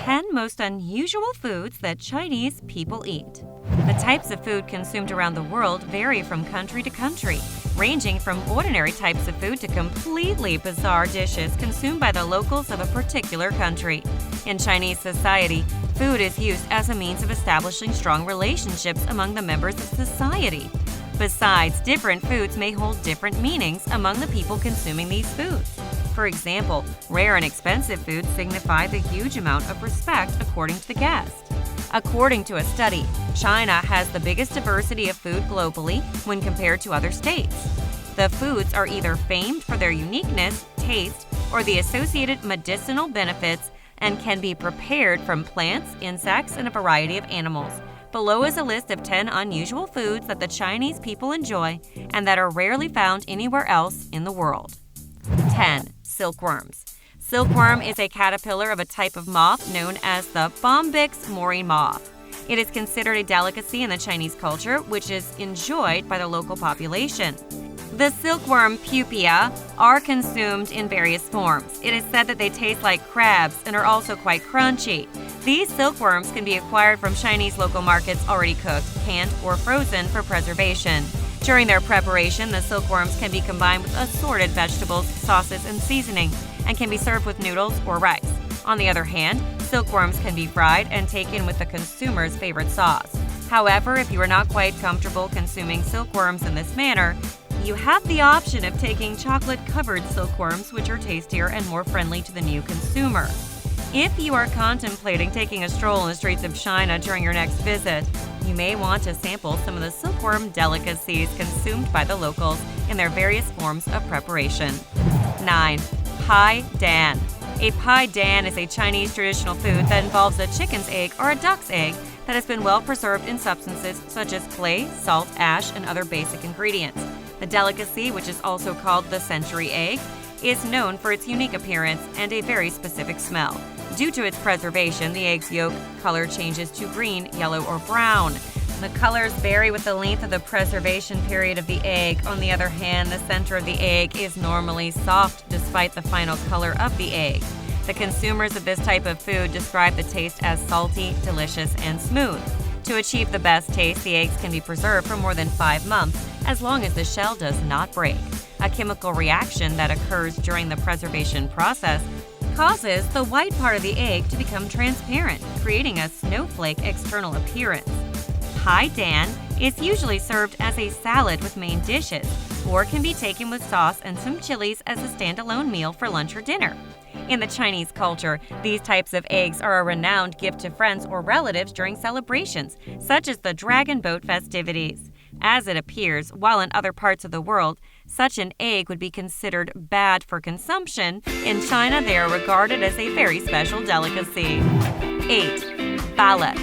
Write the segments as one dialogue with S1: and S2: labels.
S1: 10 most unusual foods that Chinese people eat. The types of food consumed around the world vary from country to country, ranging from ordinary types of food to completely bizarre dishes consumed by the locals of a particular country. In Chinese society, food is used as a means of establishing strong relationships among the members of society. Besides, different foods may hold different meanings among the people consuming these foods. For example, rare and expensive foods signify the huge amount of respect according to the guest. According to a study, China has the biggest diversity of food globally when compared to other states. The foods are either famed for their uniqueness, taste, or the associated medicinal benefits and can be prepared from plants, insects, and a variety of animals. Below is a list of 10 unusual foods that the Chinese people enjoy and that are rarely found anywhere else in the world. 10. Silkworms. Silkworm is a caterpillar of a type of moth known as the Bombyx mori moth. It is considered a delicacy in the Chinese culture, which is enjoyed by the local population. The silkworm pupae are consumed in various forms. It is said that they taste like crabs and are also quite crunchy. These silkworms can be acquired from Chinese local markets already cooked, canned, or frozen for preservation. During their preparation, the silkworms can be combined with assorted vegetables, sauces, and seasoning, and can be served with noodles or rice. On the other hand, silkworms can be fried and taken with the consumer's favorite sauce. However, if you are not quite comfortable consuming silkworms in this manner, you have the option of taking chocolate-covered silkworms, which are tastier and more friendly to the new consumer. If you are contemplating taking a stroll in the streets of China during your next visit, you may want to sample some of the silkworm delicacies consumed by the locals in their various forms of preparation. 9. Pai Dan. A pai dan is a Chinese traditional food that involves a chicken's egg or a duck's egg that has been well preserved in substances such as clay, salt, ash, and other basic ingredients. The delicacy, which is also called the century egg, is known for its unique appearance and a very specific smell. Due to its preservation, the egg's yolk color changes to green, yellow, or brown. The colors vary with the length of the preservation period of the egg. On the other hand, the center of the egg is normally soft despite the final color of the egg. The consumers of this type of food describe the taste as salty, delicious, and smooth. To achieve the best taste, the eggs can be preserved for more than 5 months, as long as the shell does not break. A chemical reaction that occurs during the preservation process causes the white part of the egg to become transparent, creating a snowflake external appearance. Pai Dan is usually served as a salad with main dishes, or can be taken with sauce and some chilies as a standalone meal for lunch or dinner. In the Chinese culture, these types of eggs are a renowned gift to friends or relatives during celebrations, such as the Dragon Boat festivities. As it appears, while in other parts of the world, such an egg would be considered bad for consumption, in China they are regarded as a very special delicacy. 8. Ballot.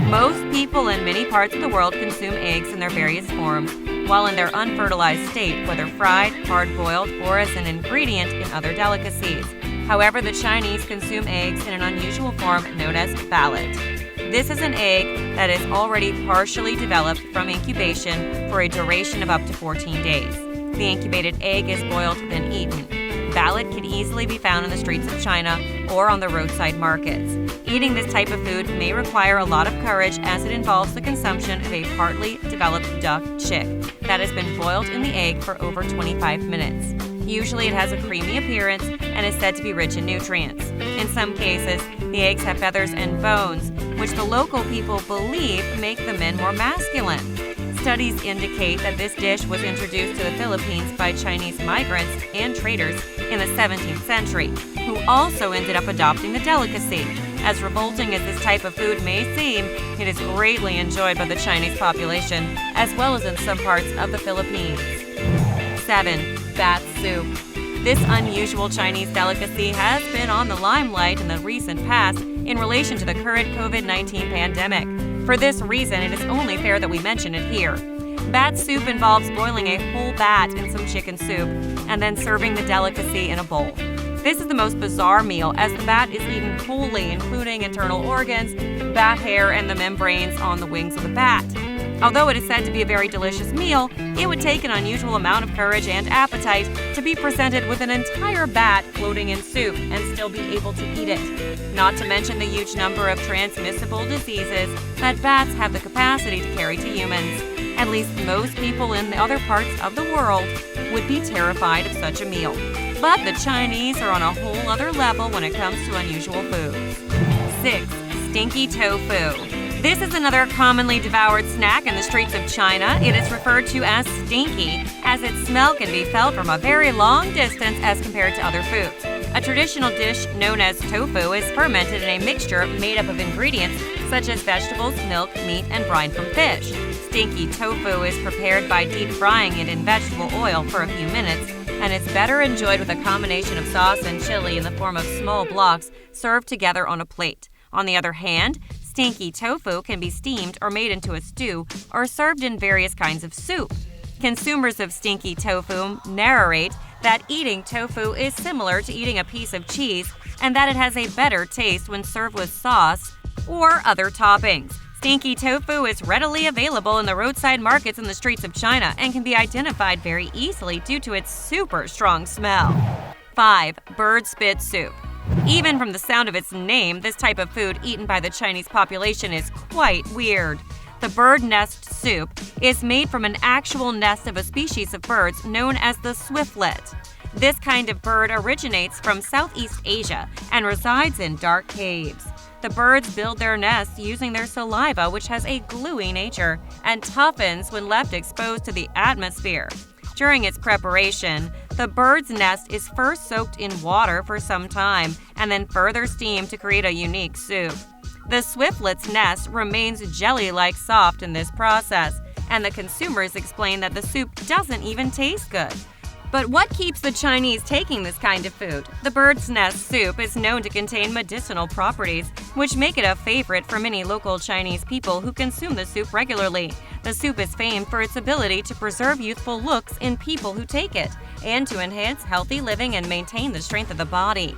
S1: Most people in many parts of the world consume eggs in their various forms, while in their unfertilized state, whether fried, hard-boiled, or as an ingredient in other delicacies. However, the Chinese consume eggs in an unusual form known as ballot. This is an egg that is already partially developed from incubation for a duration of up to 14 days. The incubated egg is boiled, then eaten. Ballot can easily be found in the streets of China or on the roadside markets. Eating this type of food may require a lot of courage, as it involves the consumption of a partly developed duck chick that has been boiled in the egg for over 25 minutes. Usually it has a creamy appearance and is said to be rich in nutrients. In some cases, the eggs have feathers and bones, which the local people believe make the men more masculine. Studies indicate that this dish was introduced to the Philippines by Chinese migrants and traders in the 17th century, who also ended up adopting the delicacy. As revolting as this type of food may seem, it is greatly enjoyed by the Chinese population, as well as in some parts of the Philippines. 7. Bat soup. This unusual Chinese delicacy has been on the limelight in the recent past in relation to the current COVID-19 pandemic. For this reason, it is only fair that we mention it here. Bat soup involves boiling a whole bat in some chicken soup and then serving the delicacy in a bowl. This is the most bizarre meal, as the bat is eaten wholly, including internal organs, bat hair, and the membranes on the wings of the bat. Although it is said to be a very delicious meal, it would take an unusual amount of courage and appetite to be presented with an entire bat floating in soup and still be able to eat it. Not to mention the huge number of transmissible diseases that bats have the capacity to carry to humans. At least most people in the other parts of the world would be terrified of such a meal. But the Chinese are on a whole other level when it comes to unusual foods. 6. Stinky Tofu. This is another commonly devoured snack in the streets of China. It is referred to as stinky, as its smell can be felt from a very long distance as compared to other foods. A traditional dish known as tofu is fermented in a mixture made up of ingredients such as vegetables, milk, meat, and brine from fish. Stinky tofu is prepared by deep frying it in vegetable oil for a few minutes, and is better enjoyed with a combination of sauce and chili in the form of small blocks served together on a plate. On the other hand, stinky tofu can be steamed or made into a stew or served in various kinds of soup. Consumers of stinky tofu narrate that eating tofu is similar to eating a piece of cheese and that it has a better taste when served with sauce or other toppings. Stinky tofu is readily available in the roadside markets in the streets of China and can be identified very easily due to its super strong smell. 5. Bird spit soup. Even from the sound of its name, this type of food eaten by the Chinese population is quite weird. The bird nest soup is made from an actual nest of a species of birds known as the swiftlet. This kind of bird originates from Southeast Asia and resides in dark caves. The birds build their nests using their saliva, which has a gluey nature and toughens when left exposed to the atmosphere. During its preparation, the bird's nest is first soaked in water for some time and then further steamed to create a unique soup. The swiftlet's nest remains jelly-like soft in this process, and the consumers explain that the soup doesn't even taste good. But what keeps the Chinese taking this kind of food? The bird's nest soup is known to contain medicinal properties, which make it a favorite for many local Chinese people who consume the soup regularly. The soup is famed for its ability to preserve youthful looks in people who take it, and to enhance healthy living and maintain the strength of the body.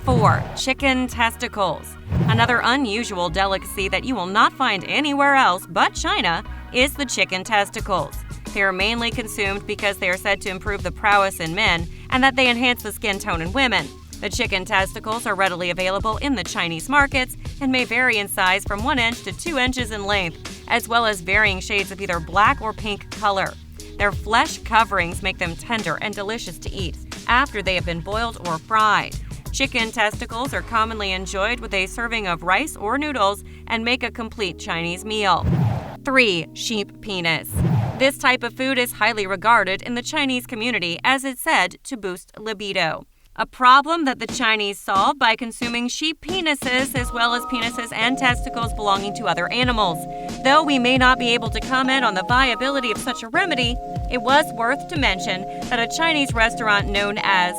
S1: 4. Chicken testicles. Another unusual delicacy that you will not find anywhere else but China is the chicken testicles. They are mainly consumed because they are said to improve the prowess in men and that they enhance the skin tone in women. The chicken testicles are readily available in the Chinese markets and may vary in size from 1 inch to 2 inches in length, as well as varying shades of either black or pink color. Their flesh coverings make them tender and delicious to eat after they have been boiled or fried. Chicken testicles are commonly enjoyed with a serving of rice or noodles and make a complete Chinese meal. 3. Sheep penis. This type of food is highly regarded in the Chinese community as it's said to boost libido. A problem that the Chinese solve by consuming sheep penises as well as penises and testicles belonging to other animals. Though we may not be able to comment on the viability of such a remedy, it was worth to mention that a Chinese restaurant known as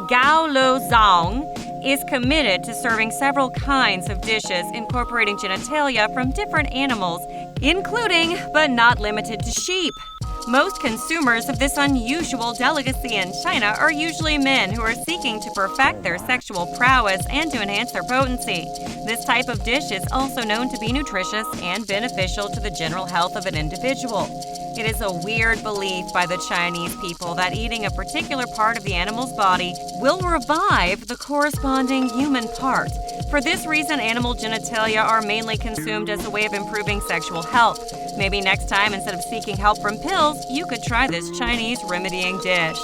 S1: Gao Lo Zhang is committed to serving several kinds of dishes incorporating genitalia from different animals, including but not limited to sheep. Most consumers of this unusual delicacy in China are usually men who are seeking to perfect their sexual prowess and to enhance their potency. This type of dish is also known to be nutritious and beneficial to the general health of an individual. It is a weird belief by the Chinese people that eating a particular part of the animal's body will revive the corresponding human part. For this reason, animal genitalia are mainly consumed as a way of improving sexual health. Maybe next time, instead of seeking help from pills, you could try this Chinese remedying dish.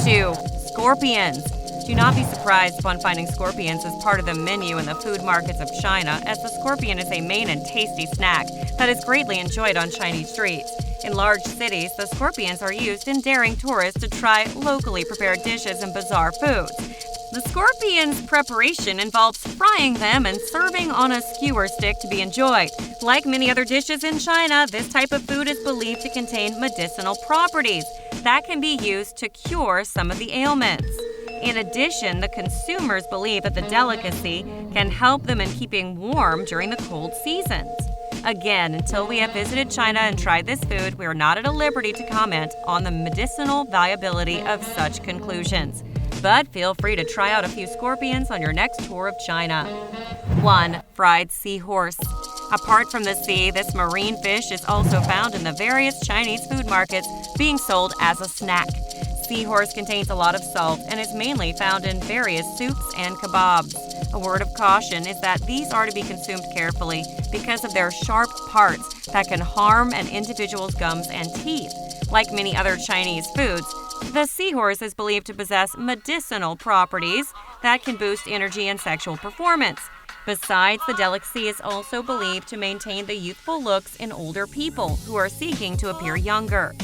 S1: 2. Scorpions. Do not be surprised upon finding scorpions as part of the menu in the food markets of China, as the scorpion is a main and tasty snack that is greatly enjoyed on Chinese streets. In large cities, the scorpions are used in daring tourists to try locally prepared dishes and bizarre foods. The scorpion's preparation involves frying them and serving on a skewer stick to be enjoyed. Like many other dishes in China, this type of food is believed to contain medicinal properties that can be used to cure some of the ailments. In addition, the consumers believe that the delicacy can help them in keeping warm during the cold seasons. Again, until we have visited China and tried this food, we are not at a liberty to comment on the medicinal viability of such conclusions. But feel free to try out a few scorpions on your next tour of China. 1. Fried seahorse. Apart from the sea, this marine fish is also found in the various Chinese food markets, being sold as a snack. Seahorse contains a lot of salt and is mainly found in various soups and kebabs. A word of caution is that these are to be consumed carefully because of their sharp parts that can harm an individual's gums and teeth. Like many other Chinese foods, the seahorse is believed to possess medicinal properties that can boost energy and sexual performance. Besides, the delicacy is also believed to maintain the youthful looks in older people who are seeking to appear younger.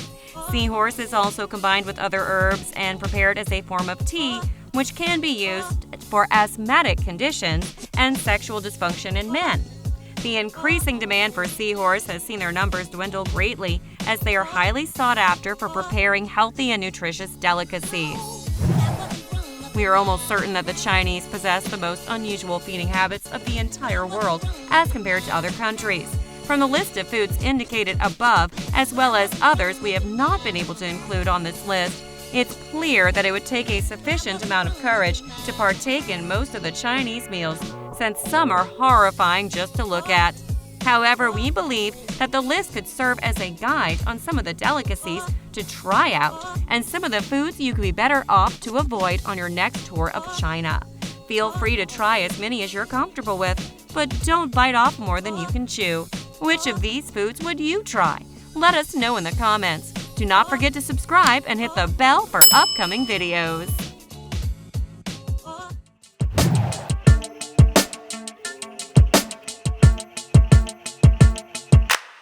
S1: Seahorse is also combined with other herbs and prepared as a form of tea, which can be used for asthmatic conditions and sexual dysfunction in men. The increasing demand for seahorse has seen their numbers dwindle greatly as they are highly sought after for preparing healthy and nutritious delicacies. We are almost certain that the Chinese possess the most unusual feeding habits of the entire world as compared to other countries. From the list of foods indicated above, as well as others we have not been able to include on this list, it's clear that it would take a sufficient amount of courage to partake in most of the Chinese meals, since some are horrifying just to look at. However, we believe that the list could serve as a guide on some of the delicacies to try out and some of the foods you could be better off to avoid on your next tour of China. Feel free to try as many as you're comfortable with, but don't bite off more than you can chew. Which of these foods would you try? Let us know in the comments. Do not forget to subscribe and hit the bell for upcoming videos.